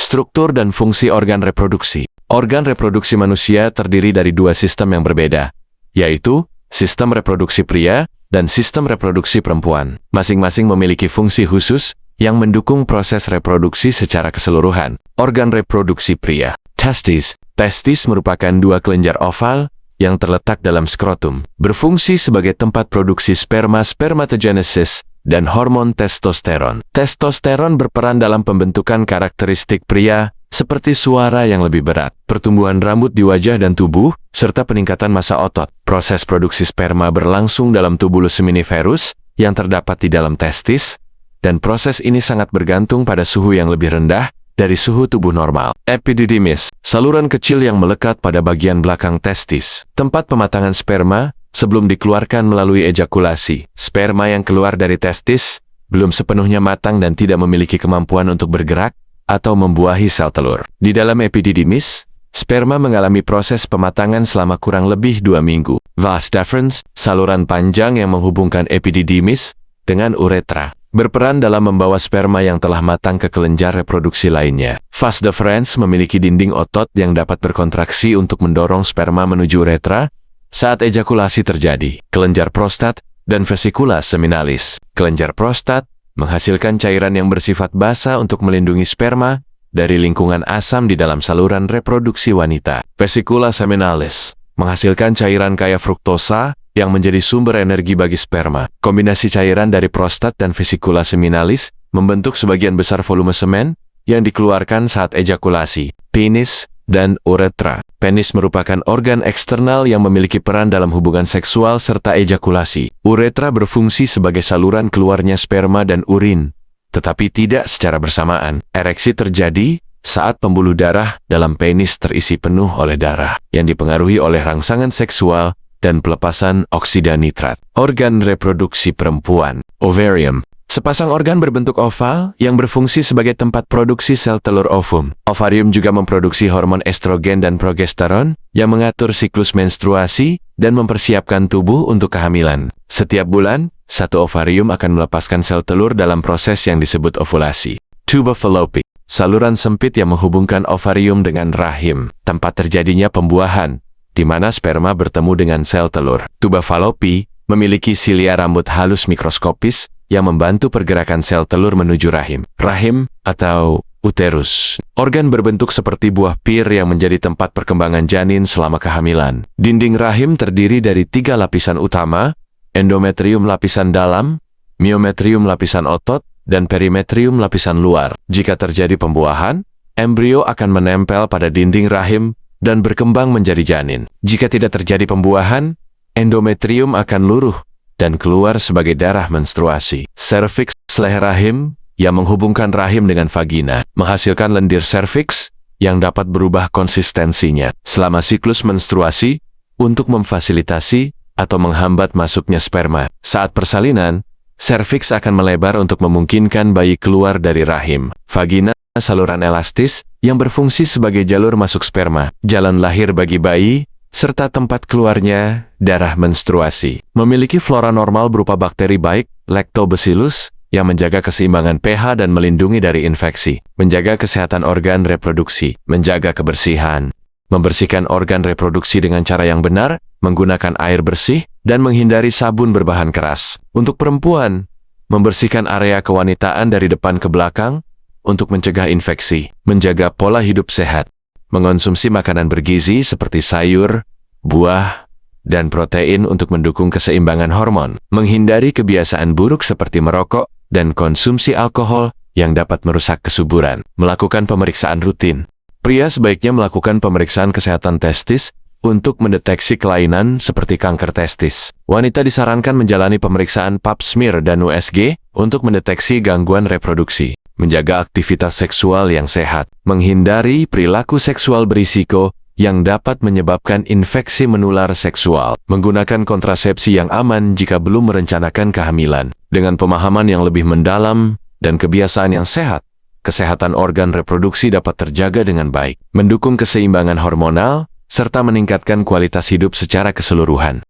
Struktur dan fungsi organ reproduksi. Organ reproduksi manusia terdiri dari dua sistem yang berbeda, yaitu sistem reproduksi pria dan sistem reproduksi perempuan. Masing-masing memiliki fungsi khusus yang mendukung proses reproduksi secara keseluruhan. Organ reproduksi pria. Testis. Testis merupakan dua kelenjar oval yang terletak dalam skrotum, berfungsi sebagai tempat produksi sperma, spermatogenesis, dan hormon testosteron. Testosteron berperan dalam pembentukan karakteristik pria, seperti suara yang lebih berat, pertumbuhan rambut di wajah dan tubuh, serta peningkatan massa otot. Proses produksi sperma berlangsung dalam tubulus seminiferus yang terdapat di dalam testis, dan proses ini sangat bergantung pada suhu yang lebih rendah dari suhu tubuh normal. Epididymis, saluran kecil yang melekat pada bagian belakang testis, tempat pematangan sperma sebelum dikeluarkan melalui ejakulasi. Sperma yang keluar dari testis belum sepenuhnya matang dan tidak memiliki kemampuan untuk bergerak atau membuahi sel telur. Di dalam epididymis, sperma mengalami proses pematangan selama kurang lebih 2 minggu. Vas deferens, saluran panjang yang menghubungkan epididymis dengan uretra, berperan dalam membawa sperma yang telah matang ke kelenjar reproduksi lainnya. Vas deferens memiliki dinding otot yang dapat berkontraksi untuk mendorong sperma menuju uretra saat ejakulasi terjadi. Kelenjar prostat dan vesikula seminalis. Kelenjar prostat menghasilkan cairan yang bersifat basa untuk melindungi sperma dari lingkungan asam di dalam saluran reproduksi wanita. Vesikula seminalis menghasilkan cairan kaya fruktosa yang menjadi sumber energi bagi sperma. Kombinasi cairan dari prostat dan vesikula seminalis membentuk sebagian besar volume semen yang dikeluarkan saat ejakulasi. Penis dan uretra. Penis merupakan organ eksternal yang memiliki peran dalam hubungan seksual serta ejakulasi. Uretra berfungsi sebagai saluran keluarnya sperma dan urin, tetapi tidak secara bersamaan. Ereksi terjadi saat pembuluh darah dalam penis terisi penuh oleh darah yang dipengaruhi oleh rangsangan seksual dan pelepasan oksida nitrat. Organ reproduksi perempuan. Ovarium. Sepasang organ berbentuk oval yang berfungsi sebagai tempat produksi sel telur ovum. Ovarium juga memproduksi hormon estrogen dan progesteron yang mengatur siklus menstruasi dan mempersiapkan tubuh untuk kehamilan. Setiap bulan, satu ovarium akan melepaskan sel telur dalam proses yang disebut ovulasi. Tuba fallopic, saluran sempit yang menghubungkan ovarium dengan rahim, tempat terjadinya pembuahan, di mana sperma bertemu dengan sel telur. Tuba fallopi memiliki silia rambut halus mikroskopis yang membantu pergerakan sel telur menuju rahim. Rahim atau uterus, organ berbentuk seperti buah pir yang menjadi tempat perkembangan janin selama kehamilan. Dinding rahim terdiri dari 3 lapisan utama, endometrium lapisan dalam, myometrium lapisan otot, dan perimetrium lapisan luar. Jika terjadi pembuahan, embrio akan menempel pada dinding rahim dan berkembang menjadi janin. Jika tidak terjadi pembuahan, endometrium akan luruh dan keluar sebagai darah menstruasi. Serviks, leher rahim, yang menghubungkan rahim dengan vagina, menghasilkan lendir serviks yang dapat berubah konsistensinya selama siklus menstruasi untuk memfasilitasi atau menghambat masuknya sperma. Saat persalinan, serviks akan melebar untuk memungkinkan bayi keluar dari rahim. Vagina, saluran elastis yang berfungsi sebagai jalur masuk sperma, jalan lahir bagi bayi, serta tempat keluarnya darah menstruasi. Memiliki flora normal berupa bakteri baik, Lactobacillus, yang menjaga keseimbangan pH dan melindungi dari infeksi. Menjaga kesehatan organ reproduksi, menjaga kebersihan. Membersihkan organ reproduksi dengan cara yang benar, menggunakan air bersih, dan menghindari sabun berbahan keras. Untuk perempuan, membersihkan area kewanitaan dari depan ke belakang untuk mencegah infeksi. Menjaga pola hidup sehat. Mengonsumsi makanan bergizi seperti sayur, buah, dan protein untuk mendukung keseimbangan hormon. Menghindari kebiasaan buruk seperti merokok dan konsumsi alkohol yang dapat merusak kesuburan. Melakukan pemeriksaan rutin. Pria sebaiknya melakukan pemeriksaan kesehatan testis untuk mendeteksi kelainan seperti kanker testis. Wanita disarankan menjalani pemeriksaan pap smear dan USG untuk mendeteksi gangguan reproduksi. Menjaga aktivitas seksual yang sehat, menghindari perilaku seksual berisiko yang dapat menyebabkan infeksi menular seksual, menggunakan kontrasepsi yang aman jika belum merencanakan kehamilan. Dengan pemahaman yang lebih mendalam dan kebiasaan yang sehat, kesehatan organ reproduksi dapat terjaga dengan baik, mendukung keseimbangan hormonal, serta meningkatkan kualitas hidup secara keseluruhan.